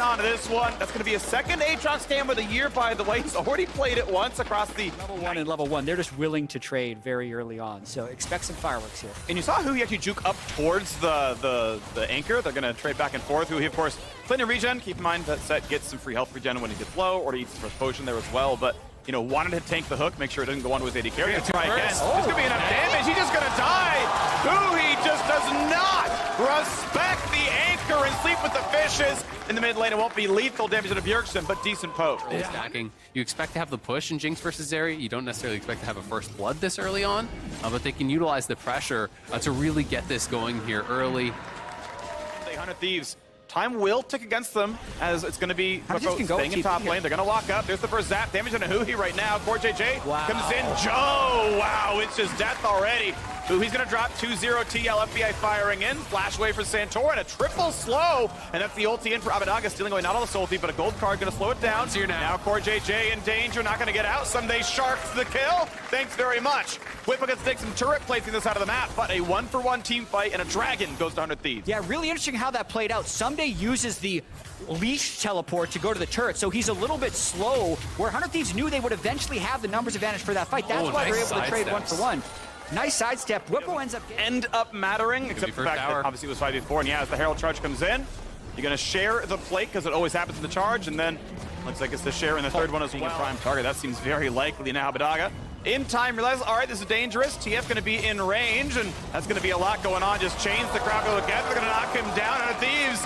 on to this one. That's going to be a second Aatrox scam of the year, by the way. He's already played it once across the Level 1 and level 1, they're just willing to trade very early on. So expect some fireworks here. And you saw who he actually juke up towards the anchor. They're going to trade back and forth. Who he, of course, playing in regen. Keep in mind that Set gets some free health regen when he gets low, or he eats the first potion there as well. But, you know, wanted to tank the hook, make sure it didn't go onto his AD carry. Try again. It's going to be enough damage. He's just going to die. Who he just does not respect the anchor and sleep with the fishes. In the mid lane, it won't be lethal damage to Bjergsen, but decent poke. Stacking. You expect to have the push in Jinx versus Zeri. You don't necessarily expect to have a first blood this early on, but they can utilize the pressure to really get this going here early. 100 Thieves. Time will tick against them, as it's going to be staying in top lane. They're going to lock up. There's the first zap. Damage on a Huhi right now. CoreJJ comes in. Joe! Wow, it's just death already. Huhi's going to drop 2-0 TL. FBI firing in. Flash away for Santorin. A triple slow. And that's the ulti in for Abadaga. Stealing away not all the ulti, but a gold card going to slow it down. Here now CoreJJ in danger. Not going to get out. Someday Sharks the kill. Thanks very much. Whippo gets to take some turret placing this side of the map, but a 1-for-1 team fight, and a dragon goes to 100 Thieves. Yeah, really interesting how that played out. Someday uses the leash teleport to go to the turret, so he's a little bit slow, where 100 Thieves knew they would eventually have the numbers advantage for that fight. That's why they're able to trade 1-for-1. Nice sidestep. Whippo ends up mattering, except for the fact that obviously it was 5v4, and yeah, as the Herald charge comes in, you're going to share the plate, because it always happens in the charge, and then looks like it's the share in the third one as well. Prime target. That seems very likely now. Abadaga in time realizes, all right, this is dangerous. TF going to be in range, and that's going to be a lot going on. Just chains the crowd go together. They're going to knock him down. 100 Thieves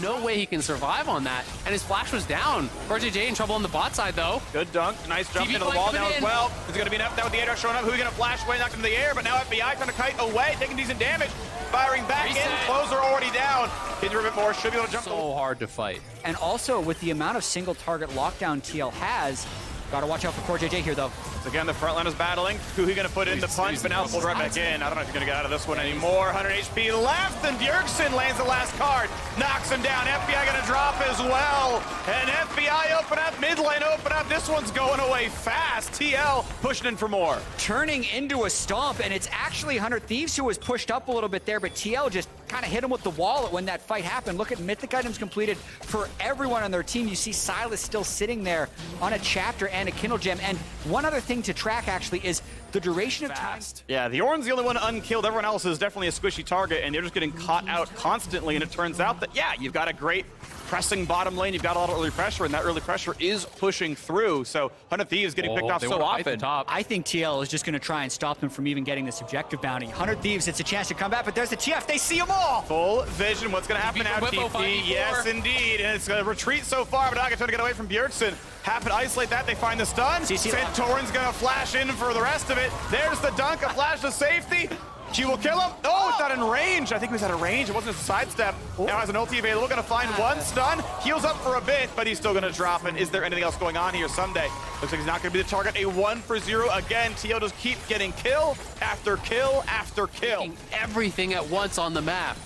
no way he can survive on that, and his flash was down. CoreJJ in trouble on the bot side, though. Good dunk. Nice jump into the wall now as well. Is it going to be enough now with the Aatrox showing up? Who's going to flash away, knock him to the air, but now FBI trying to kite away, taking decent damage. Firing back in. Closer already down. Hit a bit more. Should be able to jump. So hard to fight. And also, with the amount of single target lockdown TL has, gotta watch out for CoreJJ here, though. So again, the front line is battling. Who he gonna put in the punch, but now pulled right back in. I don't know if you're gonna get out of this one anymore. 100 HP left, and Bjergsen lands the last card. Knocks him down. FBI gonna drop as well. And FBI open up, mid lane open up. This one's going away fast. TL pushing in for more. Turning into a stomp, and it's actually 100 Thieves who was pushed up a little bit there, but TL just kind of hit him with the wallet when that fight happened. Look at mythic items completed for everyone on their team. You see Silas still sitting there on a chapter and a Kindle gem. And one other thing to track actually is the duration of time. Yeah, the Ornn's the only one unkilled. Everyone else is definitely a squishy target, and they're just getting caught out constantly. And it turns out that, yeah, you've got a great pressing bottom lane. You've got a lot of early pressure, and that early pressure is pushing through. So 100 Thieves getting picked off so often. I think TL is just going to try and stop them from even getting this objective bounty. 100 Thieves, it's a chance to come back, but there's the TF. They see them all. Full vision. What's going to happen now, TP? Yes, indeed. And it's going to retreat so far, but Abadaga trying to get away from Bjergsen. Happen to isolate that. They find the stun. Santorin's going to flash in for the rest of it. There's the dunk. A flash to safety. She will kill him. Oh, it's not in range. I think he was out of range. It wasn't a sidestep. Now has an ulti available. Going to find one stun. Heals up for a bit, but he's still going to drop. And is there anything else going on here someday? Looks like he's not going to be the target. A 1-for-0 again. TL just keep getting kill after kill after kill. Everything at once on the map.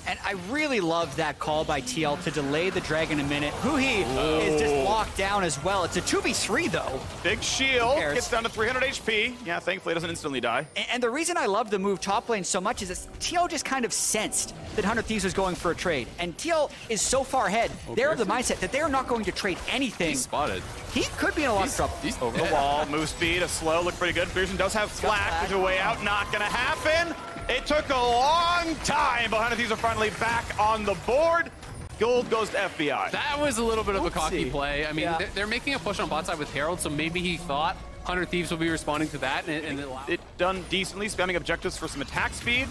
And I really love that call by TL to delay the dragon a minute. Huhi is just locked down as well. It's a 2v3 though. Big shield, gets down to 300 HP. Yeah, thankfully it doesn't instantly die. And the reason I love the move top lane so much is that TL just kind of sensed that 100 Thieves was going for a trade. And TL is so far ahead, they're of the mindset that they're not going to trade anything. He's spotted. He could be in a lot of trouble. He's over the wall, move speed, a slow, look pretty good. Bjergsen does have flash, which is a way out, not gonna happen. It took a long time, but 100 Thieves are finally back on the board. Gold goes to FBI. That was a little bit of a cocky play. I mean, they're making a push on bot side with Herald, so maybe he thought 100 Thieves would be responding to that. And it done decently, spamming objectives for some attack speed.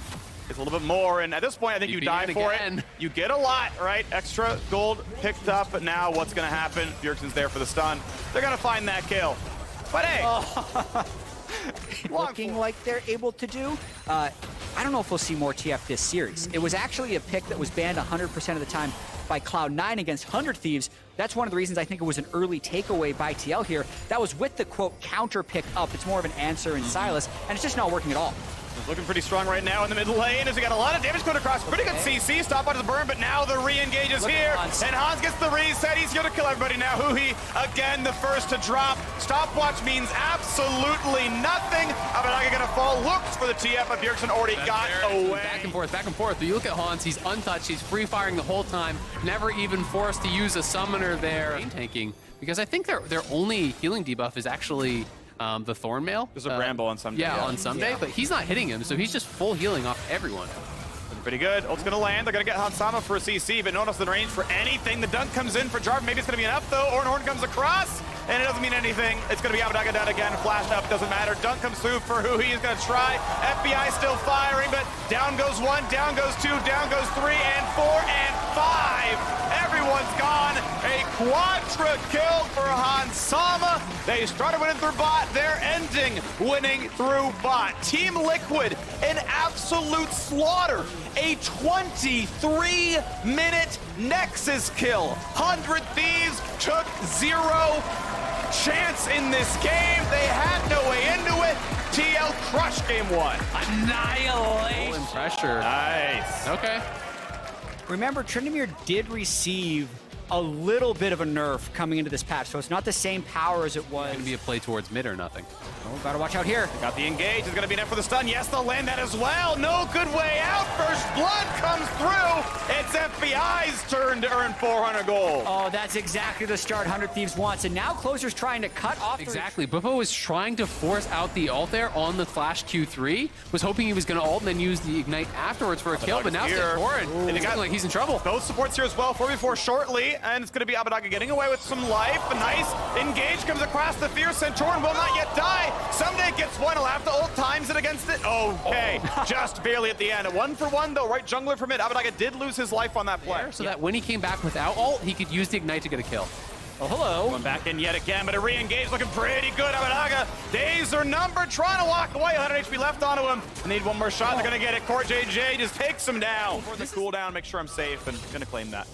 It's a little bit more, and at this point, I think you die for it. You get a lot, right? Extra gold picked up, but now what's going to happen? Bjergsen's there for the stun. They're going to find that kill. But hey! Looking like they're able to do. I don't know if we'll see more TF this series. It was actually a pick that was banned 100% of the time by Cloud9 against 100 Thieves. That's one of the reasons I think it was an early takeaway by TL here. That was with the, quote, counter pick up. It's more of an answer in Silas, and it's just not working at all. Looking pretty strong right now in the mid lane as he got a lot of damage going across. Pretty good CC, stop on his burn, but now the re-engage is here. And Hans gets the reset. He's going to kill everybody now. Huhi, again, the first to drop. Stopwatch means absolutely nothing. Abadaga going to fall. Looks for the TF, but Bjergsen already got away. Back and forth, back and forth. But you look at Hans, he's untouched. He's free-firing the whole time. Never even forced to use a summoner there. Tanking, because I think their only healing debuff is actually the Thornmail. There's a Bramble on Sunday. Yeah, on Sunday, but he's not hitting him, so he's just full healing off everyone. Pretty good. Ult's gonna land. They're gonna get Hansama for a CC, but notice the range for anything. The dunk comes in for Jarvan. Maybe it's gonna be enough though. Ornhorn comes across, and it doesn't mean anything. It's gonna be Abadaga down again. Flash up, doesn't matter. Dunk comes through for who he is gonna try. FBI still firing, but down goes 1, down goes 2, down goes 3, and 4, and 5. Everyone's gone. A quadra kill for Hansama. They started winning through bot. They're ending winning through bot. Team Liquid, an absolute slaughter. A 23-minute Nexus kill. 100 Thieves took 0 chance in this game. They had no way into it. TL crushed game 1. Annihilation. Full in pressure. Nice. Okay. Remember, Tryndamere did receive a little bit of a nerf coming into this patch, so it's not the same power as it was. Going to be a play towards mid or nothing. Oh, gotta watch out here. Got the engage. It's going to be enough for the stun. Yes, they'll land that as well. No good way out. First blood comes through. It's FBI's turn to earn 400 gold. Oh, that's exactly the start 100 Thieves wants. And now Closer's trying to cut off. Exactly. Bufo was trying to force out the ult there on the flash Q3. Was hoping he was going to ult and then use the ignite afterwards for a kill. But now Santorin, it's looking like he's in trouble. Both supports here as well. 4v4 shortly. And it's going to be Abadaga getting away with some life. A nice engage comes across the fear. Santorin will not yet die. Someday gets one. He'll have to ult times it against it. Okay. Just barely at the end. 1-for-1 though. Right jungler for mid. Abadaga did lose his life on that play. So that when he came back without ult, he could use the ignite to get a kill. Oh, hello. Going back in yet again, but a re-engage looking pretty good. Abadaga, days are numbered, trying to walk away. 100 HP left onto him. Need one more shot. They're going to get it. Core JJ just takes him down. For the cooldown, make sure I'm safe, and going to claim that.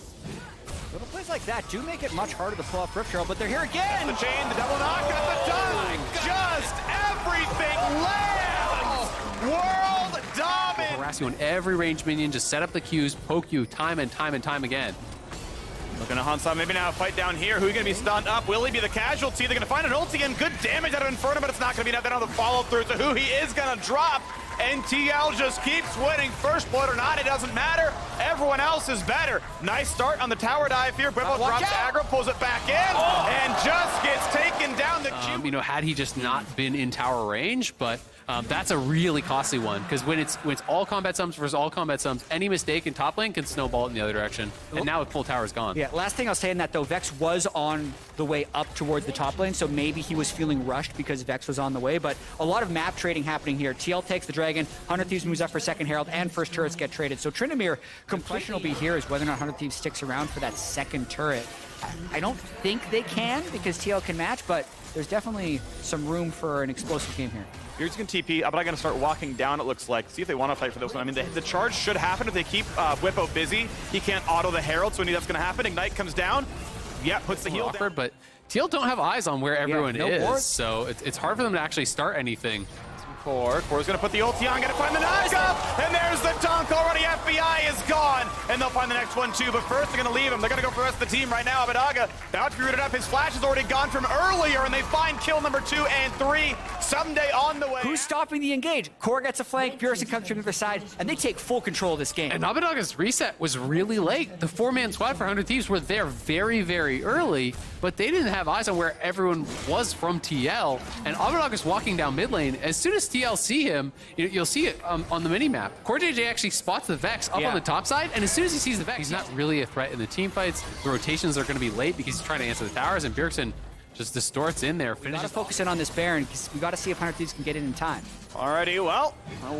Little plays like that do make it much harder to pull off Rift Herald, but they're here again. The chain, the double knock, got the dunk. Just everything lands. World dominant. Harass you on every range minion, just set up the Qs, poke you time and time and time again. Looking at Hansa, maybe now a fight down here. Who's going to be stunned up? Will he be the casualty? They're going to find an ulti and good damage out of Inferno, but it's not going to be enough. They don't have the follow-through, so who he is going to drop. And TL just keeps winning. First blood or not, it doesn't matter. Everyone else is better. Nice start on the tower dive here. Bwipo drops aggro, pulls it back in, and just gets taken down the Q. You know, had he just not been in tower range, but that's a really costly one, because when it's all combat sums versus all combat sums, any mistake in top lane can snowball it in the other direction. And now with full tower is gone. Yeah, last thing I'll say in that though, Vex was on the way up towards the top lane, so maybe he was feeling rushed because Vex was on the way, but a lot of map trading happening here. TL takes the Dragon, 100 Thieves moves up for second Herald, and first turrets get traded. So Tryndamere, question will be here is whether or not 100 Thieves sticks around for that second turret. I don't think they can because TL can match, but there's definitely some room for an explosive game here. Here's going to TP, but I'm going to start walking down, it looks like. See if they want to fight for this one. I mean, the charge should happen if they keep Bwipo busy. He can't auto the Herald, so we knew that's going to happen. Ignite comes down. Yeah, puts the heal down. But TL don't have eyes on where everyone no is, ward. so it's hard for them to actually start anything. Core's going to put the ulti on, going to find the knock-up, and there's the dunk already. FBI is gone, and they'll find the next one too, but first they're going to leave him. They're going to go for the rest of the team right now. Abadaga about to be rooted up. His flash is already gone from earlier, and they find kill number 2 and 3 someday on the way. Who's stopping the engage? Core gets a flank, Bjergsen comes from the other side, and they take full control of this game. And Abadaga's reset was really late. The 4-man squad for 100 Thieves were there very, very early, but they didn't have eyes on where everyone was from TL, and Abadaga's walking down mid lane. As soon as TL see him, you'll see it on the mini-map. Core JJ actually spots the Vex up on the top side, and as soon as he sees the Vex, he's not really a threat in the team fights. The rotations are going to be late because he's trying to answer the towers, and Bjergsen just distorts in there. We gotta focus in on this Baron because we gotta see if 100 Thieves can get it in time. Alrighty, well,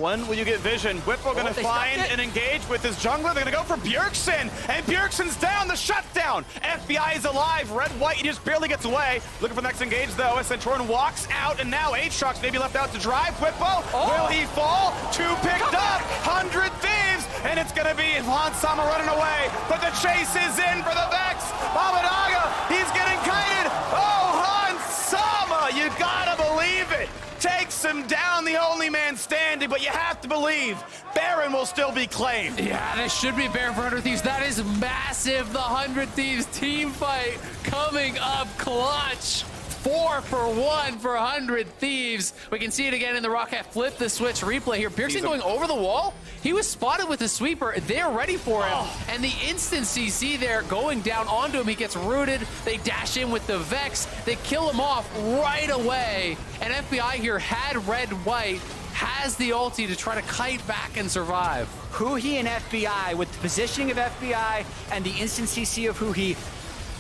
when will you get vision? Bwipo going to find and engage with his jungler. They're going to go for Bjergsen, and Bjergsen's down, the shutdown. FBI is alive, red-white, he just barely gets away. Looking for the next engage, though, as Santorin walks out, and now Aatrox maybe left out to drive. Bwipo, will he fall? 2 picked up, 100 Thieves, and it's going to be Hansama running away, but the chase is in for the Vex. Abadaga, he's getting kited. Oh, Hansama, you gotta believe it. takes him down, the only man standing, but you have to believe Baron will still be claimed. Yeah, this should be Baron for 100 Thieves. That is massive. The 100 Thieves team fight coming up clutch. 4 for 1 for 100 Thieves. We can see it again in the Rocket flip the switch replay here. Bjergsen going over the wall. He was spotted with the sweeper. They're ready for him. And the instant CC there going down onto him. He gets rooted. They dash in with the Vex. They kill him off right away. And FBI here had red-white, has the ulti to try to kite back and survive. Huhi and FBI, with the positioning of FBI and the instant CC of Huhi,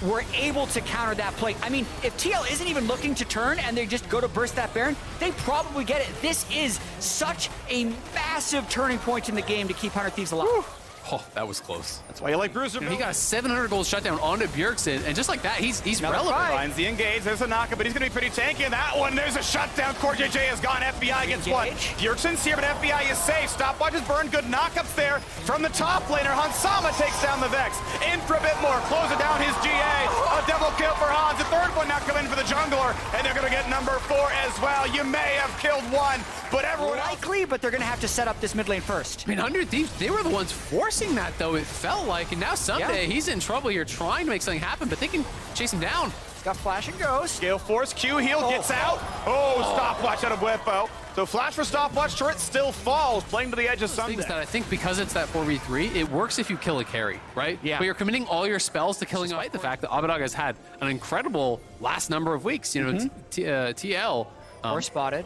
were able to counter that play. I mean, if TL isn't even looking to turn and they just go to burst that Baron, they probably get it. This is such a massive turning point in the game to keep 100 Thieves alive. Whew. Oh, that was close. That's why you like Bruiser. He got a 700 gold shutdown onto Bjergsen, and just like that, he's relevant. Finds the engage. There's a knockup, but he's going to be pretty tanky in that one. There's a shutdown. Core JJ has gone. FBI gets one. Bjergsen's here, but FBI is safe. Stopwatch is burned. Good knockups there from the top laner. Hansama takes down the Vex. In for a bit more. Close it down his GA. A double kill for Hans. The third one now coming for the jungler, and they're going to get number 4 as well. You may have killed one, but everyone likely, but they're going to have to set up this mid lane first. I mean, 100 Thieves, they were the ones forcing that, though, it felt like. And now someday he's in trouble here trying to make something happen, but they can chase him down. He's got flash and ghost. Gale Force, Q heal, gets out. Stopwatch out of Whippo. So flash for Stopwatch, turret still falls, playing to the edge of Sunday. Things that I think because it's that 4v3, it works if you kill a carry, right? Yeah. But you're committing all your spells to killing despite the fact that Abadag has had an incredible last number of weeks. You know, TL. Or spotted.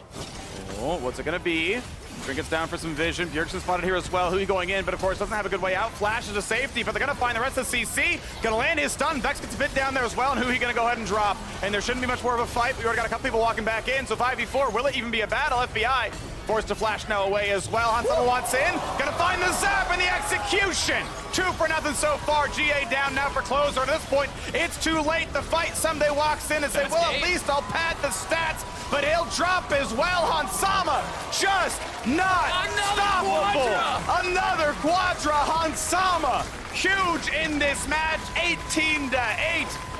Oh, what's it gonna be? Trinket's down for some vision. Bjergsen spotted here as well. Hui going in, but of course doesn't have a good way out. Flash is a safety, but they're gonna find the rest of CC. Gonna land his stun. Vex gets a bit down there as well, and Hui gonna go ahead and drop. And there shouldn't be much more of a fight. We already got a couple people walking back in, so 5v4. Will it even be a battle? FBI forced to flash now away as well. Hansama wants in. Gonna find the zap and the execution. 2 for nothing so far. GA down now for closer. At this point, it's too late. The fight someday walks in and say, well, at least I'll pad the stats. But he'll drop as well. Hansama just not stoppable. Another Quadra. Hansama huge in this match. 18-8.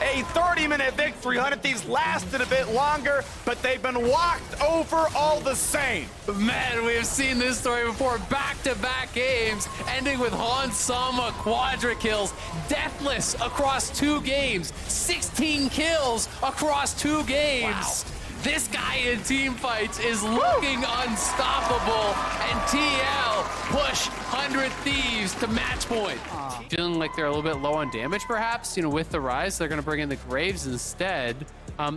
A 30-minute victory. 100 Thieves lasted a bit longer, but they've been walked over all the same. Man, we have seen this story before. Back-to-back games, ending with Hansama quadra kills. Deathless across 2 games. 16 kills across 2 games. Wow. This guy in team fights is looking unstoppable, and TL push 100 Thieves to match point. Feeling like they're a little bit low on damage, perhaps. You know, with the Rise, they're going to bring in the Graves instead.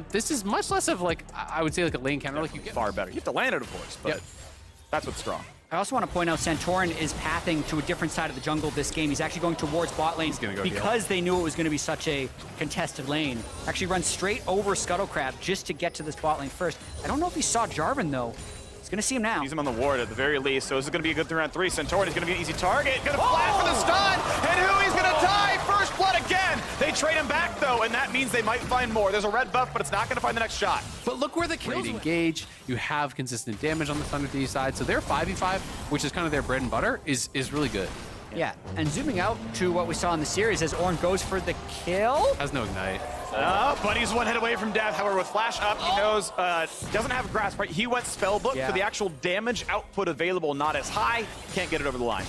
This is much less of, like, I would say, like a lane counter. Like you get far better. You have to land it, of course, but that's what's strong. I also want to point out Santorin is pathing to a different side of the jungle this game. He's actually going towards bot lane because they knew it was going to be such a contested lane. Actually runs straight over Scuttlecrab just to get to this bot lane first. I don't know if he saw Jarvan, though. He's going to see him now. He's him on the ward at the very least, so this is going to be a good 3-on-3. Santorin is going to be an easy target. Going to flash for the stun, and Hui's going to die. First blood again. They trade him back, though, and that means they might find more. There's a red buff, but it's not going to find the next shot. But look where the kills engage. You have consistent damage on the Thunder D side, so their 5v5, which is kind of their bread and butter, is really good. Yeah, and zooming out to what we saw in the series as Ornn goes for the kill. Has no ignite. But he's 1 hit away from death. However, with flash up, he knows doesn't have grasp, right? He went spellbook for the actual damage output available, not as high. Can't get it over the line.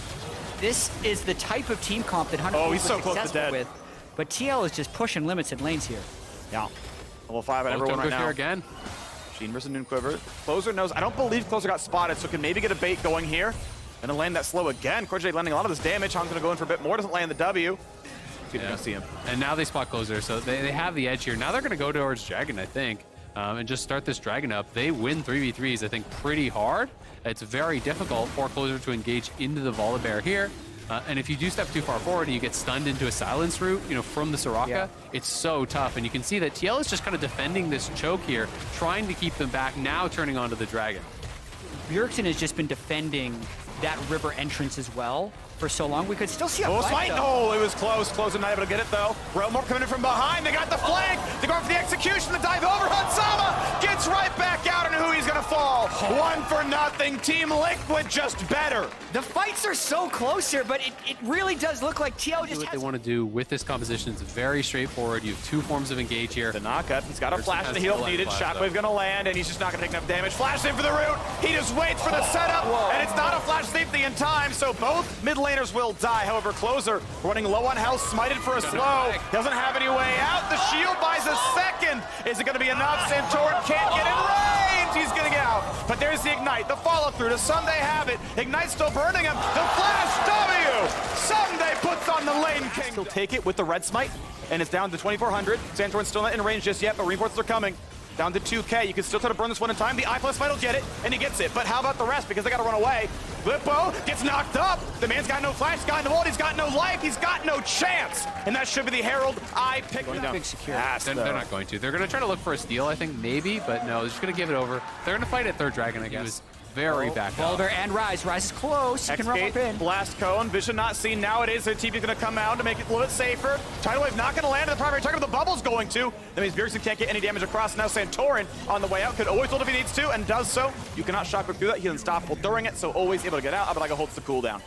This is the type of team comp that 100 he's so close to dead. with. But TL is just pushing limits in lanes here. Yeah. Level 5 on everyone right now. Again. Sheen versus Noon Quiver. Closer knows. I don't believe Closer got spotted, so can maybe get a bait going here. And then land that slow again. Corjay landing a lot of this damage. Han's going to go in for a bit more. Doesn't land the W. See him. And now they spot Closer, so they have the edge here. Now they're going to go towards Dragon, I think, and just start this Dragon up. They win 3v3s, I think, pretty hard. It's very difficult for Closer to engage into the Volibear here. And if you do step too far forward and you get stunned into a silence route, you know, from the Soraka, it's so tough. And you can see that TL is just kind of defending this choke here, trying to keep them back, now turning onto the Dragon. Bjergsen has just been defending that river entrance as well for so long. We could still see a Oh, fight, Smite! though. Oh, it was close. Close and not able to get it, though. Realmore coming in from behind. They got the flank. They're going for the execution. The dive over. Hansama gets right back out and who he's going to fall. 1-0. Team Liquid just better. The fights are so close here, but it really does look like TL just What has... they want to do with this composition is very straightforward. You have two forms of engage here. The knockup. He's got a flash has to heal no needed. flash, Shockwave going to land, and he's just not going to take enough damage. Flash in for the root. He just waits for the setup, and it's not a flash safety in time, so both mid laners will die. However, Closer running low on health, smited for a slow. Doesn't have any way out. The shield buys a second. Is it going to be enough? Santorin can't get in range. He's getting out. But there's the Ignite, the follow-through. Does Sunday have it? Ignite's still burning him. The flash W! Sunday puts on the lane king. He'll take it with the red smite, and it's down to 2,400. Santorin's still not in range just yet, but reinforcements are coming. Down to 2K. You can still try to burn this one in time. The I+ Smite will get it, and he gets it. But how about the rest? Because they got to run away. Lippo gets knocked up. The man's got no flash. He's got no ult. He's got no life. He's got no chance. And that should be the Herald I picked up. Big security. They're not going to. They're going to try to look for a steal, I think, maybe, but no, they're just going to give it over. They're going to fight at third dragon, I guess. He was very back up. Boulder and Rise. Rise is close. He can run up in. Blast Cone. Vision not seen. Now it is. The TP is going to come out to make it a little bit safer. Tidal Wave not going to land in the primary target, but the bubble's going to. That means Bjergsen can't get any damage across. Now Santorin on the way out could always ult if he needs to, and does so. You cannot shockwave through that. He's unstoppable during it, so always able to get out. Abadaga holds the cooldown.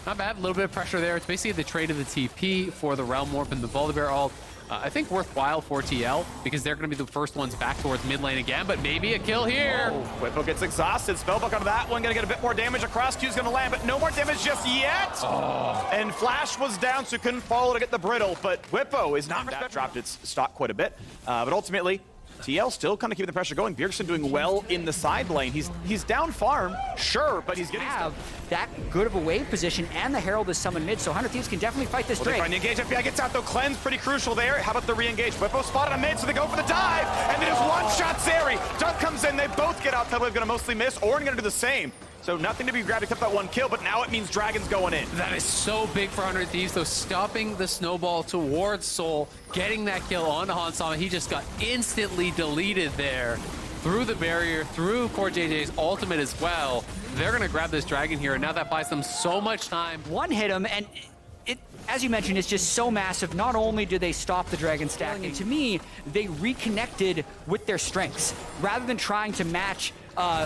Not bad. A little bit of pressure there. It's basically the trade of the TP for the Realm Warp and the Volibear ult. I think worthwhile for TL because they're going to be the first ones back towards mid lane again, but maybe a kill here. Whippo gets exhausted. Spellbook onto that one. Going to get a bit more damage across. Q's going to land, but no more damage just yet. And Flash was down, so couldn't follow to get the brittle, but Whippo is not... That dropped its stock quite a bit, but ultimately, TL still kind of keeping the pressure going. Bjergsen doing well in the side lane. He's down farm, sure, but he's getting have that good of a wave position, and the Herald is summoned mid, so 100 Thieves can definitely fight this Drake. Trying to engage. FBI gets out though. Cleanse pretty crucial there. How about the re-engage? Whippo spotted on mid, so they go for the dive, and they just one-shot Zeri. Dunk comes in. They both get out. Tidalwave gonna mostly miss. Orin gonna do the same. So nothing to be grabbed except that one kill, but now it means Dragon's going in. That is so big for 100 Thieves, though, stopping the snowball towards Soul, getting that kill onto Hansama. He just got instantly deleted there through the barrier, through Core JJ's ultimate as well. They're going to grab this Dragon here, and now that buys them so much time. One hit him, and it, as you mentioned, it's just so massive. Not only do they stop the Dragon stacking, to me, they reconnected with their strengths. Rather than trying to match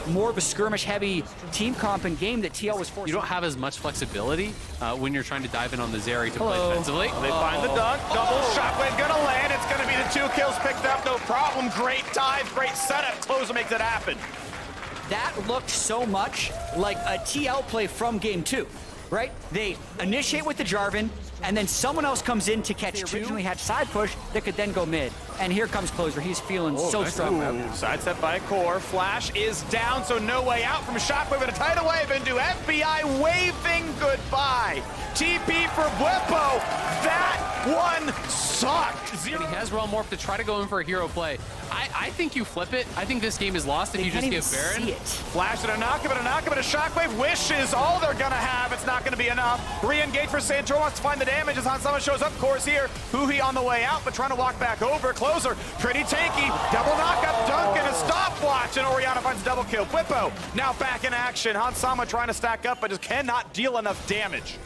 more of a skirmish-heavy team comp and game that TL was forced. You don't have as much flexibility when you're trying to dive in on the Zeri to play defensively. They find the dunk. Double shockwave gonna land. It's gonna be the 2 kills picked up. No problem. Great dive. Great setup. Closer makes it happen. That looked so much like a TL play from game 2, right? They initiate with the Jarvan, and then someone else comes in to catch two. Originally had side push that could then go mid. And here comes Closer. He's feeling so strong. Sidestep by Core. Flash is down, so no way out from Shockwave, and a tidal wave into FBI waving goodbye. TP for Whippo. That one sucked. He has Realm Warp to try to go in for a hero play. I think you flip it. I think this game is lost if you just give Baron. Flash and a knockup and a knockup and a Shockwave. Wishes all they're gonna have. It's not gonna be enough. Re-engage for Santorin. Wants to find the damage as Hansama shows up. Core's here. Huhi on the way out, but trying to walk back over. Closer, pretty tanky. Double knockup, dunk, and a stopwatch. And Orianna finds a double kill. Whippo now back in action. Hansama trying to stack up, but just cannot deal enough damage.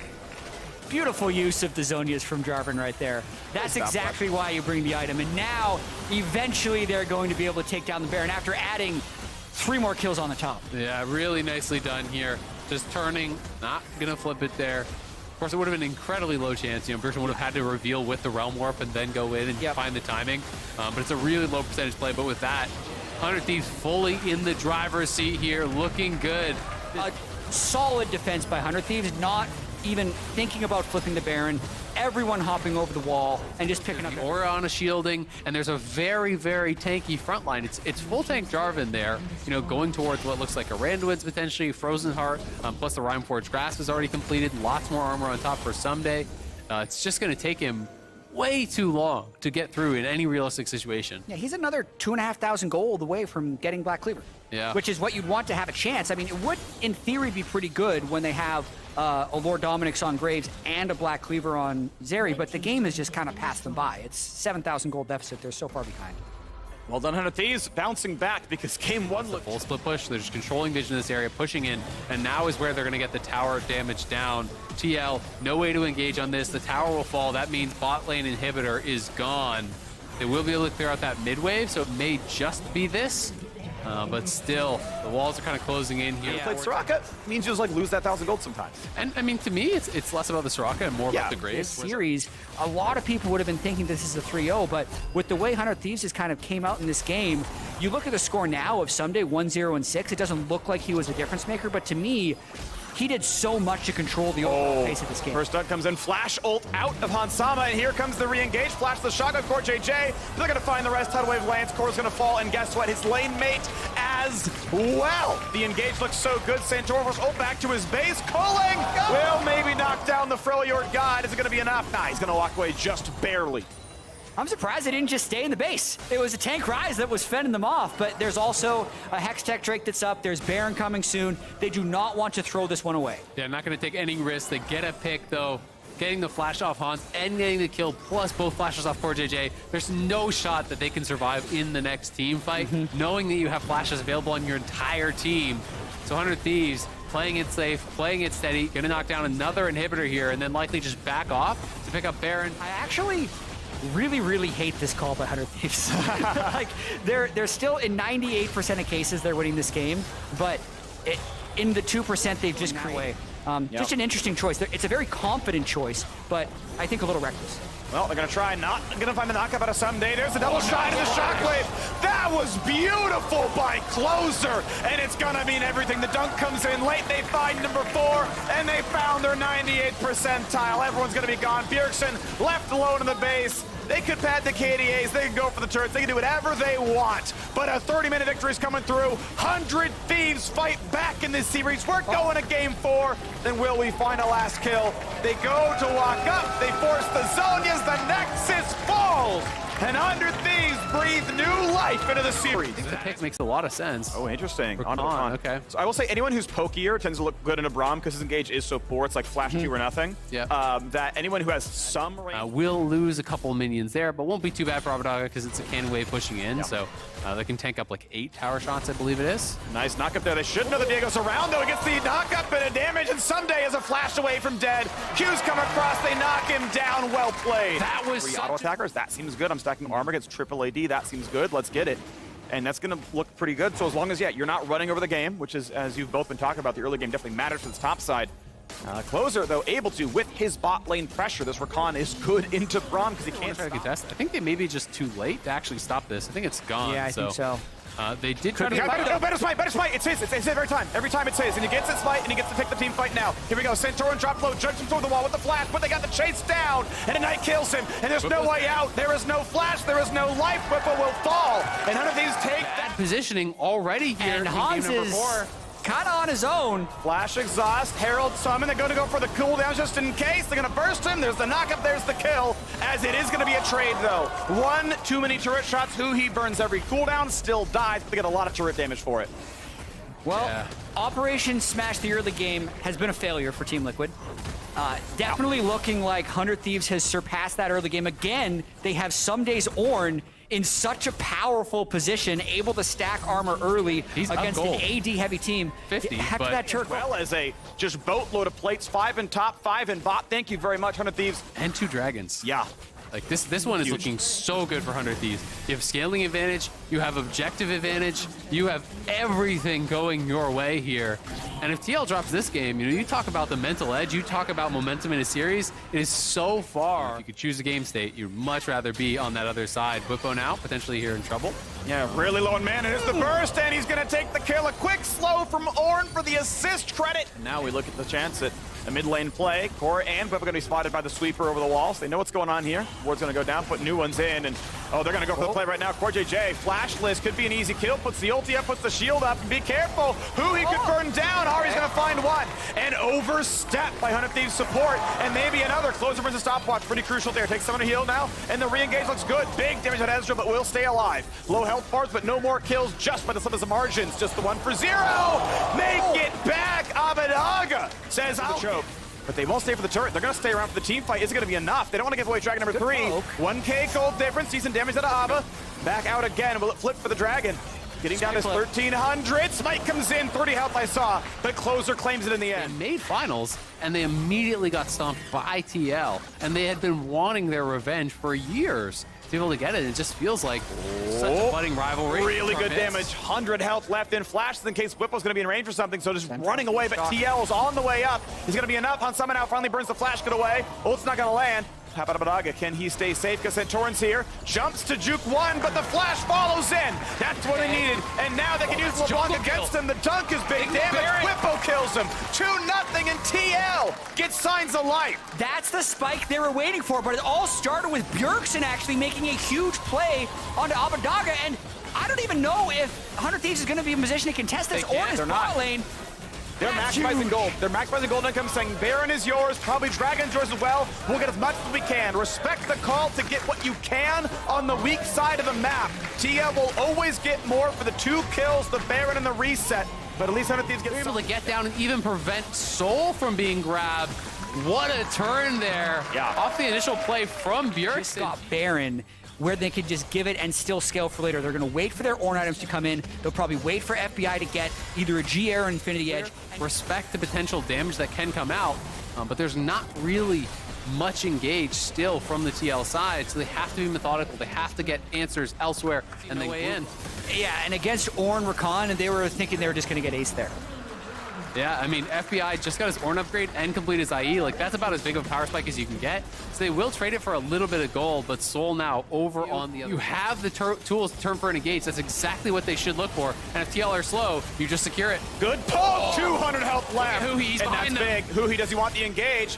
Beautiful use of the Zonias from Jarvan right there. That's exactly why you bring the item. And now, eventually, they're going to be able to take down the Baron after adding 3 more kills on the top. Yeah, really nicely done here. Just turning, not gonna flip it there. Of course, it would have been an incredibly low chance. You know, Bjergsen would have had to reveal with the Realm Warp and then go in and find the timing. But it's a really low percentage play. But with that, 100 Thieves fully in the driver's seat here, looking good. A solid defense by 100 Thieves, not even thinking about flipping the Baron. Everyone hopping over the wall and just picking up. Orianna shielding, and there's a very, very tanky front line. It's full tank Jarvan there, you know, going towards what looks like a Randuin's potentially, Frozen Heart, plus the Rimeforged Grasp is already completed. Lots more armor on top for Someday. It's just going to take him way too long to get through in any realistic situation. Yeah, he's another 2,500 gold away from getting Black Cleaver. Yeah. Which is what you'd want to have a chance. I mean, it would, in theory, be pretty good when they have a Lord Dominik's on Graves and a Black Cleaver on Zeri, but the game has just kind of passed them by. It's 7,000 gold deficit. They're so far behind. Well done, 100 Thieves, bouncing back because game one looked... Full split push. They're just controlling vision in this area, pushing in, and now is where they're going to get the tower damage down. TL, no way to engage on this. The tower will fall. That means bot lane inhibitor is gone. They will be able to clear out that mid wave, so it may just be this. But still, the walls are kind of closing in here. Played Soraka means you just like lose that 1,000 gold sometimes. And I mean, to me, it's less about the Soraka and more about the Graves. This series, a lot of people would have been thinking this is a 3-0, but with the way 100 Thieves has kind of came out in this game, you look at the score now of Someday 1-0 and 6, it doesn't look like he was a difference maker, but to me, he did so much to control the overall pace of this game. First dunk comes in, flash ult out of Hansama, and here comes the re-engage. Flash the shotgun, Core JJ. They're gonna find the rest, tidal wave lands, Core's gonna fall, and guess what? His lane mate as well. The engage looks so good. Santoros ult back to his base. Culling will maybe knock down the Freljord God. Is it gonna be enough? Nah, he's gonna walk away just barely. I'm surprised they didn't just stay in the base. It was a tank rise that was fending them off, but there's also a Hextech Drake that's up. There's Baron coming soon. They do not want to throw this one away. They're not going to take any risks. They get a pick, though. Getting the flash off Hans and getting the kill, plus both flashes off Core JJ. There's no shot that they can survive in the next team fight, knowing that you have flashes available on your entire team. So 100 Thieves, playing it safe, playing it steady, going to knock down another inhibitor here, and then likely just back off to pick up Baron. I actually really hate this call by 100 Thieves. Like, they're still in 98% of cases they're winning this game, but in the 2% they've just created. Just an interesting choice. It's a very confident choice, but I think a little reckless. Well, they're gonna try not gonna find the knockup out of Someday. There's a double shot into the shockwave. That was beautiful by Closer, and it's gonna mean everything. The dunk comes in late. They find number 4, and they found their 98th percentile. Everyone's gonna be gone. Bjergsen left alone in the base. They could pad the KDAs, they can go for the turrets, they can do whatever they want. But a 30-minute victory is coming through. 100 Thieves fight back in this series. We're going to game 4. Then will we find a last kill? They go to walk up. They force the Zonias. The Nexus falls. And 100 Thieves breathe new life into the series. I think the pick makes a lot of sense. Oh, interesting. On. Okay. So I will say anyone who's pokier tends to look good in a Braum because his engage is so poor. It's like flash 2 or nothing. Yeah. That anyone who has some range... will lose a couple minions there, but won't be too bad for Abadaga because it's a cannon wave pushing in. So they can tank up like 8 tower shots, I believe it is. Nice knock up there. They should know that Diego's around, though. He gets the knock up and a damage, and Someday is a flash away from dead. Q's come across. They knock him down. Well played. That was 3 auto attackers. That seems good. I'm stacking armor against triple AD. That seems good. Let's get it. And that's going to look pretty good. So as long as, you're not running over the game, which is, as you've both been talking about, the early game definitely matters for this top side. Closer, though, able to, with his bot lane pressure, this Rakan is good into Braum because he can't try to contest. I think they may be just too late to actually stop this. I think it's gone. Yeah, I think so. They did try to better smite. It's his every time. Every time it's his. And he gets it smite, and he gets to pick the team fight now. Here we go. Santorin drop low, judge him toward the wall with the flash, but they got the chase down, and a knight kills him, and there's no way out. There is no flash. There is no life. Whipple will fall, and none of these take that positioning already here. And Hans is kind of on his own. Flash exhaust, Herald summon. They're going to go for the cooldown just in case. They're going to burst him. There's the knockup. There's the kill. As it is going to be a trade, though. One too many turret shots. Who he burns every cooldown still dies, but they get a lot of turret damage for it. Well, Operation Smash the early game has been a failure for Team Liquid. Definitely looking like 100 Thieves has surpassed that early game. Again, they have Someday's Ornn in such a powerful position, able to stack armor early against an AD-heavy team. 50, heck but that turret. As well as a just boatload of plates, 5 in top, 5 in bot. Thank you very much, 100 Thieves. And 2 dragons. Yeah. Like this one is looking so good for 100 Thieves. You have scaling advantage, you have objective advantage, you have everything going your way here. And if TL drops this game, you talk about the mental edge, you talk about momentum in a series, it is so far. If you could choose a game state, you'd much rather be on that other side. Whippo now, potentially here in trouble. Yeah, really low in mana. Here's the burst, and he's going to take the kill. A quick slow from Ornn for the assist credit. And now we look at the chance at a mid lane play. Core and Whippo going to be spotted by the sweeper over the wall, so they know what's going on here. Ward's going to go down, put new ones in, and they're going to go for the play right now. Core JJ, flashless, could be an easy kill, puts the ulti up, puts the shield up, and be careful who he could burn down. Ari's going to find one, and overstep by 100 Thieves support, and maybe another. Closer brings a stopwatch, pretty crucial there. Takes someone to heal now, and the re-engage looks good. Big damage on Ezreal, but will stay alive. Low health bars, but no more kills just by the slimmest of margins. Just the 1 for 0. Make it back. Abadaga says, I'll choke. but they won't stay for the turret. They're going to stay around for the team fight. Is it going to be enough? They don't want to give away Dragon number 3. 1k gold difference, decent damage out of Abba. Back out again. Will it flip for the Dragon? Getting down to 1,300. Smite comes in, 30 health I saw, but Closer claims it in the end. They made finals, and they immediately got stomped by TL, and they had been wanting their revenge for years to be able to get it. It just feels like such a budding rivalry. Really good damage. 100 health left in flashes in case Whipple's going to be in range for something, so just running away, but TL's on the way up. He's going to be enough. Han Sama now finally burns the flash, get away. Ult's not going to land. Abadaga, can he stay safe? Because Santorin's here. Jumps to juke one, but the flash follows in. That's what they needed. And now they can use LeBlanc against him. The dunk is big damage. Whippo kills him. 2-0, and TL gets signs of life. That's the spike they were waiting for, but it all started with Bjergsen actually making a huge play onto Abadaga, and I don't even know if 100 Thieves is going to be in position to contest this or his bot lane. They're maximizing gold. They're maximizing gold income, saying Baron is yours, probably Dragon's yours as well. We'll get as much as we can. Respect the call to get what you can on the weak side of the map. TL will always get more for the 2 kills, the Baron and the reset, but at least 100 Thieves get able to get down and even prevent Soul from being grabbed. What a turn there. Yeah. Off the initial play from Bjergsen. Got Baron, where they could just give it and still scale for later. They're going to wait for their Ornn items to come in. They'll probably wait for FBI to get either a G-Air or Infinity Edge. Respect the potential damage that can come out, but there's not really much engaged still from the TL side, so they have to be methodical. They have to get answers elsewhere and then way in. Yeah, and against Ornn Rakan, and they were thinking they were just going to get ace there. Yeah, I mean, FBI just got his Ornn upgrade and complete his IE. Like, that's about as big of a power spike as you can get. So they will trade it for a little bit of gold, but Soul now over on the other. You have the tools to turn for an engage. That's exactly what they should look for. And if TL are slow, you just secure it. Good pull. 200 health left. Huhi's and behind that's big. Huhi, does he want the engage?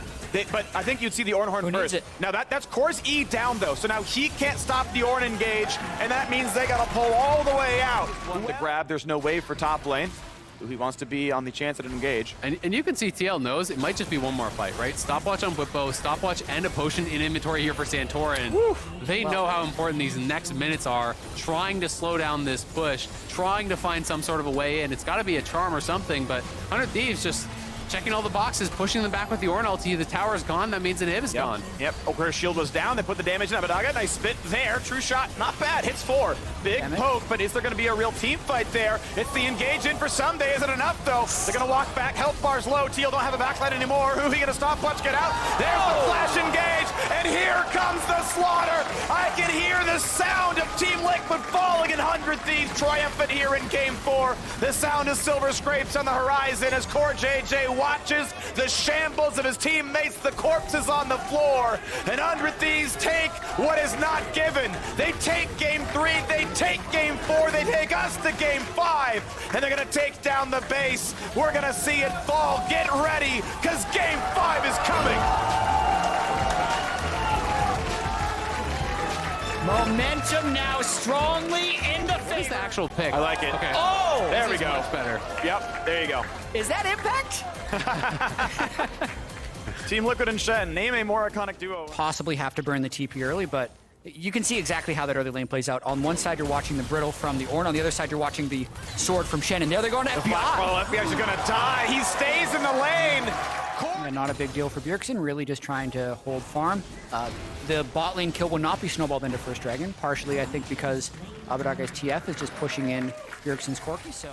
But I think you'd see the Ornn Horn first. It? Now that's Core's E down though, so now he can't stop the Ornn engage, and that means they gotta pull all the way out. The grab, there's no wave for top lane. He wants to be on the chance at an engage. And you can see TL knows it might just be one more fight, right? Stopwatch on Whippo, stopwatch and a potion in inventory here for Santorin. They know how important these next minutes are, trying to slow down this push, trying to find some sort of a way in. It's got to be a charm or something, but 100 Thieves just checking all the boxes, pushing them back with the Ornn ulti. The tower's gone. That means Inhib is gone. Yep. Her shield was down. They put the damage in Abadaga. Nice spit there. True shot. Not bad. Hits 4. Big poke, but is there going to be a real team fight there? It's the engage in for Sunday. Isn't enough, though. They're going to walk back. Health bar's low. Teal don't have a backlight anymore. Who he going to stop? Watch get out. There's the flash engage, and here comes the slaughter. I can hear the sound of Team Liquid falling in 100 Thieves triumphant here in Game 4. The sound of silver scrapes on the horizon as Core JJ watches the shambles of his teammates, the corpses on the floor, and 100 Thieves take what is not given. They take Game 3, they take Game 4, they take us to Game 5, and they're gonna take down the base. We're gonna see it fall. Get ready, because Game 5 is coming. Momentum now strongly in the What's the actual pick? I like it. Okay. Oh! There we go. Much better. Yep, there you go. Is that Impact? Team Liquid and Shen, name a more iconic duo. Possibly have to burn the TP early, but you can see exactly how that early lane plays out. On one side, you're watching the Brittle from the Ornn. On the other side, you're watching the Sword from Shen. And there they're going to FBI. Oh, FBI's gonna die. He stays in the lane. Yeah, not a big deal for Bjergsen, really just trying to hold farm. The bot lane kill will not be snowballed into First Dragon, partially, I think, because Abadaga's TF is just pushing in Bjergsen's Corki, so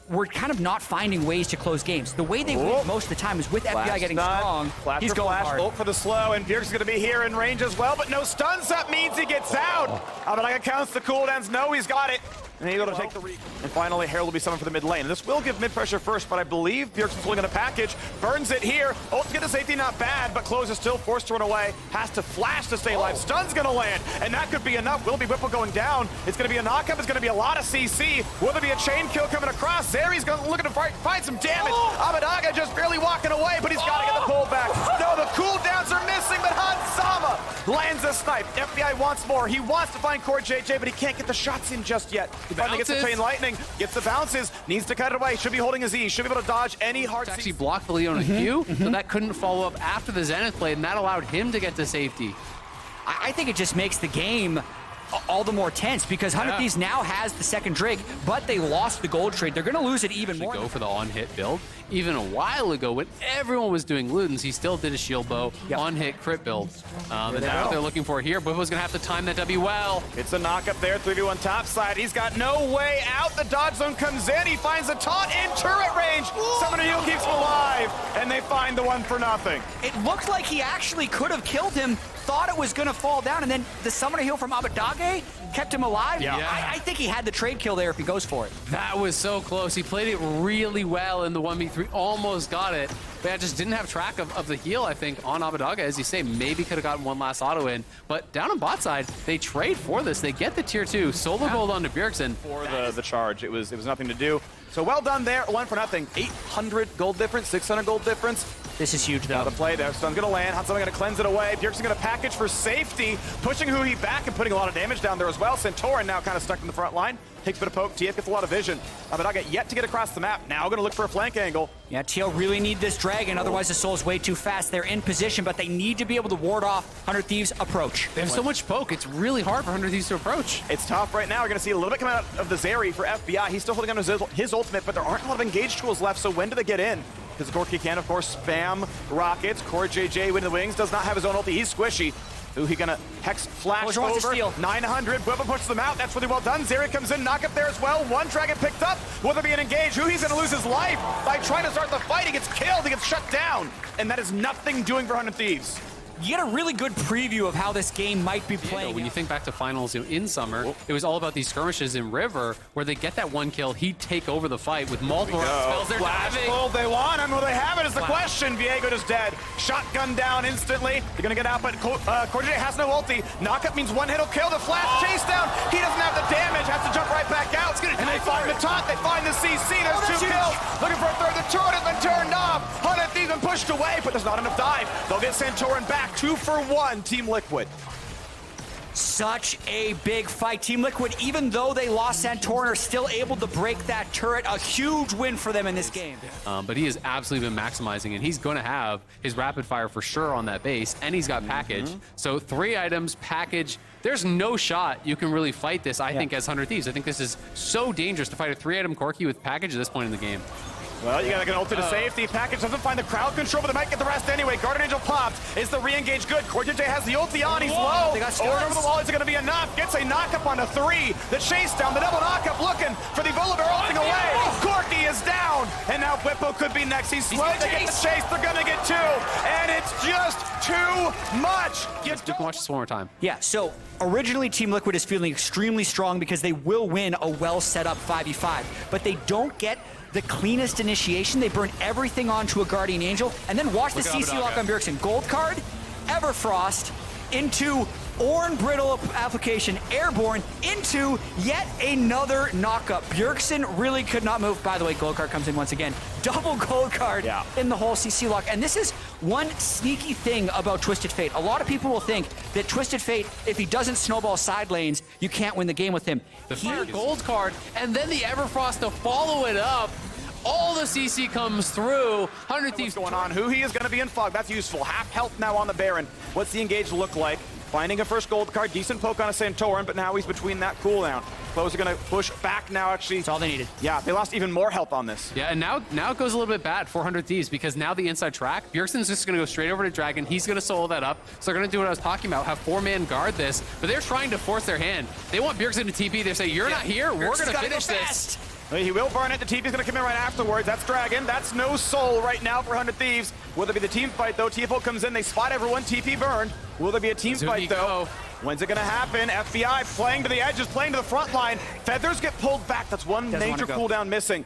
we're kind of not finding ways to close games. The way they win most of the time is with FBI getting strong. He's going hard. Ult for the slow, and Bjergsen's going to be here in range as well, but no stuns up means he gets out. Abadaga counts the cooldowns. No, he's got it. And he's able to take the recon. And finally, Herald will be summoned for the mid lane. And this will give mid pressure first, but I believe Bjergsen's only going to package. Burns it here. Ult's get to safety, not bad, but Close is still forced to run away. Has to flash to stay alive. Stun's going to land, and that could be enough. Will be Whipple going down. It's going to be a knockup. It's going to be a lot of CC. Will there be a chain kill coming across? Zeri's looking to find some damage. Abadaga just barely walking away, but he's got to get the pullback. No, the cooldowns are missing, but Han Sama lands a snipe. FBI wants more. He wants to find Core JJ, but he can't get the shots in just yet. He finally gets the chain lightning, gets the bounces, needs to cut it away. Should be holding his E, should be able to dodge any hard Actually blocked the Leona Q, so that couldn't follow up after the Zenith play, and that allowed him to get to safety. I think it just makes the game all the more tense because 100 Thieves now has the second Drake, but they lost the gold trade. They're going to lose it even more. Go for the on-hit build. Even a while ago, when everyone was doing Ludens, he still did a shield bow on-hit crit build. And that's what they're looking for here. Bwipo's going to have to time that W well. It's a knock up there, 3v1 top side. He's got no way out. The dodge zone comes in. He finds a taunt in turret range. Summoner Heal keeps him alive, and they find the one for nothing. It looked like he actually could have killed him, thought it was going to fall down, and then the Summoner Heal from Abadage kept him alive. Yeah. I think he had the trade kill there if he goes for it. That was so close. He played it really well in the 1v3, almost got it. But I just didn't have track of the heal, I think, on Abadage. As you say, maybe could have gotten one last auto in. But down on bot side, they trade for this. They get the tier 2 solo gold onto Bjergsen. For the charge, it was nothing to do. So well done there, 1 for nothing. 800 gold difference, 600 gold difference. This is huge, though. The play there. Stun's going to land. Hansama going to cleanse it away. Bjergsen going to package for safety, pushing Huhi back and putting a lot of damage down there as well. Centauran now kind of stuck in the front line. Takes a bit of poke. TF gets a lot of vision. Abadage yet to get across the map. Now going to look for a flank angle. Yeah, TL really need this dragon. Otherwise, the soul's way too fast. They're in position, but they need to be able to ward off 100 Thieves' approach. They have so much poke. It's really hard for 100 Thieves to approach. It's tough right now. We're going to see a little bit coming out of the Zeri for FBI. He's still holding on to his ultimate, but there aren't a lot of engaged tools left, so when do they get in? Because Gorky can, of course, spam rockets. Core JJ with the wings, does not have his own ulti. He's squishy. Ooh, he gonna hex flash over. 900. Bwipo pushes them out. That's really well done. Zeri comes in, knock up there as well. One dragon picked up. Will there be an engage? He's gonna lose his life by trying to start the fight. He gets killed. He gets shut down. And that is nothing doing for 100 Thieves. You get a really good preview of how this game might be playing. When you think back to finals in summer, it was all about these skirmishes in River where they get that one kill, he'd take over the fight with multiple spells. They're Flash pull, they want him. Will they have it is the question. Viego is dead. Shotgun down instantly. They're going to get out, but Cordier has no ulti. Knockup means one hit will kill. The flash chase down. He doesn't have the damage. Has to jump right back out. And they find the taunt. They find the CC. There's 2 kills. Looking for a third. The turret has been turned off. 100 Thieves been pushed away, but there's not enough dive. They'll get Centauran back. 2 for 1, Team Liquid. Such a big fight. Team Liquid, even though they lost Centauran, are still able to break that turret. A huge win for them in this game. But he has absolutely been maximizing, and he's going to have his rapid fire for sure on that base, and he's got package. So 3 items, package. There's no shot you can really fight this, I think, as 100 Thieves. I think this is so dangerous to fight a 3-item Corki with package at this point in the game. Well, you gotta get ulti to safety. Package doesn't find the crowd control, but they might get the rest anyway. Guardian Angel popped. Is the re-engage good? Cordier has the ulti on. He's low. Over the wall. Is it gonna be enough? Gets a knock-up on a 3. The chase down. The double knock-up looking for the Volibear ulting away. Corki is down. And now Bwipo could be next. He's slow. They get the chase. They're gonna get 2. And it's just too much. You can watch this one more time. Yeah, so originally Team Liquid is feeling extremely strong because they will win a well-set-up 5v5. But they don't get the cleanest initiation. They burn everything onto a Guardian Angel, and then watch the CC lock on Bjergsen. Gold card, Everfrost, into Ornn Brittle application, airborne, into yet another knockup. Bjergsen really could not move. By the way, gold card comes in once again. Double gold card in the whole CC lock. And this is one sneaky thing about Twisted Fate. A lot of people will think that Twisted Fate, if he doesn't snowball side lanes, you can't win the game with him. The gold card, and then the Everfrost to follow it up. All the CC comes through. 100 Thieves going on. Huhi is going to be in fog. That's useful. Half health now on the Baron. What's the engage look like? Finding a first gold card. Decent poke on a Centauran, but now he's between that cooldown. Close are going to push back now, actually. That's all they needed. Yeah, they lost even more health on this. Yeah, and now it goes a little bit bad for 100 Thieves because now the inside track, Bjergsen's just going to go straight over to Dragon. He's going to solo that up. So they're going to do what I was talking about, have 4-man guard this, but they're trying to force their hand. They want Bjergsen to TP. They say, you're not here. We're going to finish this. He will burn it. The TP's going to come in right afterwards. That's Dragon. That's no soul right now for 100 Thieves. Will there be the team fight, though? TFO comes in. They spot everyone. TP burned. Will there be a team fight, though? When's it going to happen? FBI playing to the edges, playing to the front line. Feathers get pulled back. That's one major cooldown missing.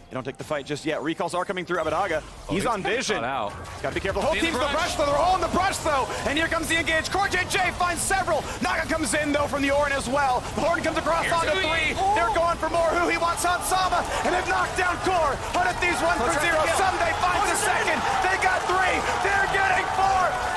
They don't take the fight just yet. Recalls are coming through Abadage. He's on vision. He's got to be careful. The whole team's the brush, though. They're all in the brush, though. And here comes the engage. Core JJ finds several. Naga comes in, though, from the Ornn as well. The Horn comes across onto 3. They're going for more. He wants Hansama, and they've knocked down Core. 100 Thieves 1 for 0. Someday finds a second. They got 3. They're getting 4.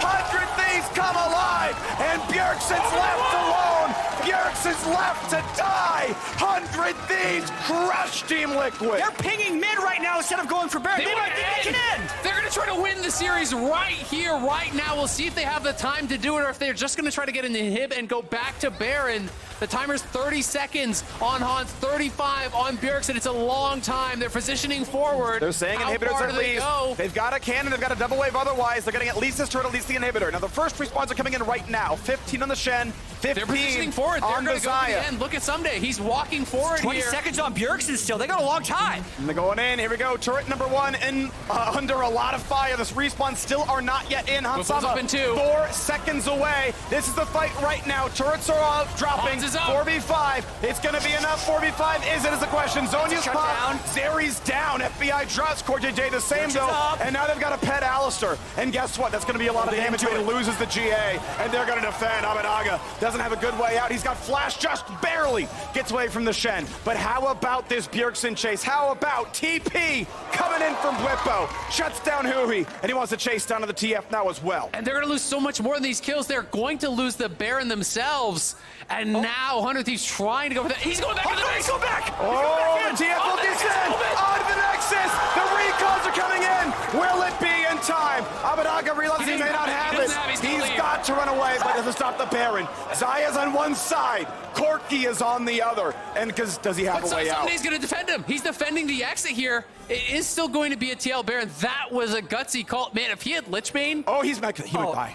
100 Thieves come alive, and Bjergsen's left alone. Bjergsen's left to die. 100 Thieves crush Team Liquid. They're pinging mid right now instead of going for Baron. They might think they can end. They're going to try to win the series right here, right now. We'll see if they have the time to do it or if they're just going to try to get an inhib and go back to Baron. The timer's 30 seconds on Hans, 35 on Bjergsen. It's a long time. They're positioning forward. They're saying inhibitors at least. They've got a cannon, they've got a double wave otherwise. They're getting at least this turret, at least the inhibitor. Now the first respawns are coming in right now. 15 on the Shen, 15 They're positioning forward. They're on going the to go to the Xayah. end. Look at Someday. He's walking forward 20 here. seconds on Bjergsen still. They got a long time. And they're going in. Here we go. Turret number 1 in under a lot of fire. This respawn still are not yet in. Whipple's up in 2. 4 seconds away. This is the fight right now. Turrets are dropping. Hans is up. 4v5. It's going to be enough. 4v5 is it is the question. Zonya's Shut pop. down. Zeri's down. FBI drops. Core JJ the same though. up. And now they've got a pet Alistair. And guess what? That's going to be a lot of damage when he loses the GA. And they're going to defend. Abadaga doesn't have a good way out. He's got flash just barely. Gets away from the Shen. But how about this Bjergsen chase? How about TP coming in from Whippo? Shuts down Hui. And he wants to chase down to the TF now as well. And they're going to lose so much more in these kills. They're going to lose the Baron themselves. And now 100 Thieves trying to go for that. He's going back to the base. Go back. Oh, the TF will descend on the Nexus. The recalls are coming in. Will it be in time? Abadaga realizes he may not have it. He's got to run away, but doesn't stop the Baron. Xayah's on one side. Corki is on the other. And does he have a way out? Somebody's going to defend him. He's defending the exit here. It is still going to be a TL Baron. That was a gutsy call. Man, if he had Lichbane. Oh, he might die.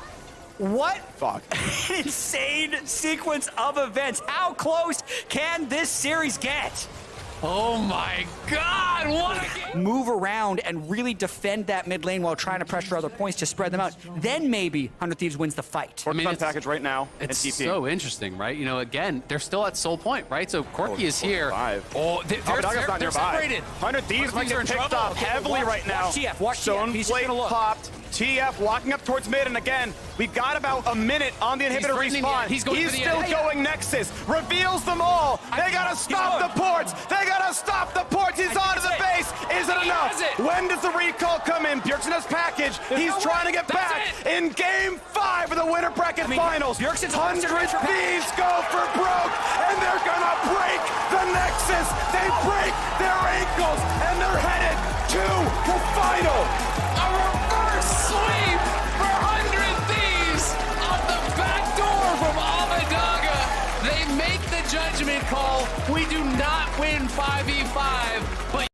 What Fuck. insane sequence of events. How close can this series get? Oh my God, what a game. Move around and really defend that mid lane while trying to pressure other points to spread them out. Then maybe 100 Thieves wins the fight. I mean, package right now. It's and TP. so interesting, right? You know, again, they're still at Soul Point, right? So Corki is here. Oh, they're not nearby. separated. 100 Thieves might are in get picked trouble. up heavily right now. Watch TF, watch TF. He's just Stoneblade gonna look. popped. TF walking up towards mid, and again, we got about a minute on the inhibitor threatening respawn. the end. He's going for the still end. going Nexus. Reveals them all. They gotta stop the ports. They gotta stop the ports. He's onto the base. Is it enough? When does the recall come in? Bjergsen has package. He's trying to get back in game 5 of the winter bracket finals. Bjergsen's 100 Thieves go for broke, and they're gonna break the Nexus. They break their ankles, and they're headed to the final. A reverse sweep for 100 Thieves off the back door from Abadaga. They make the judgment call. We do not win 5v5, but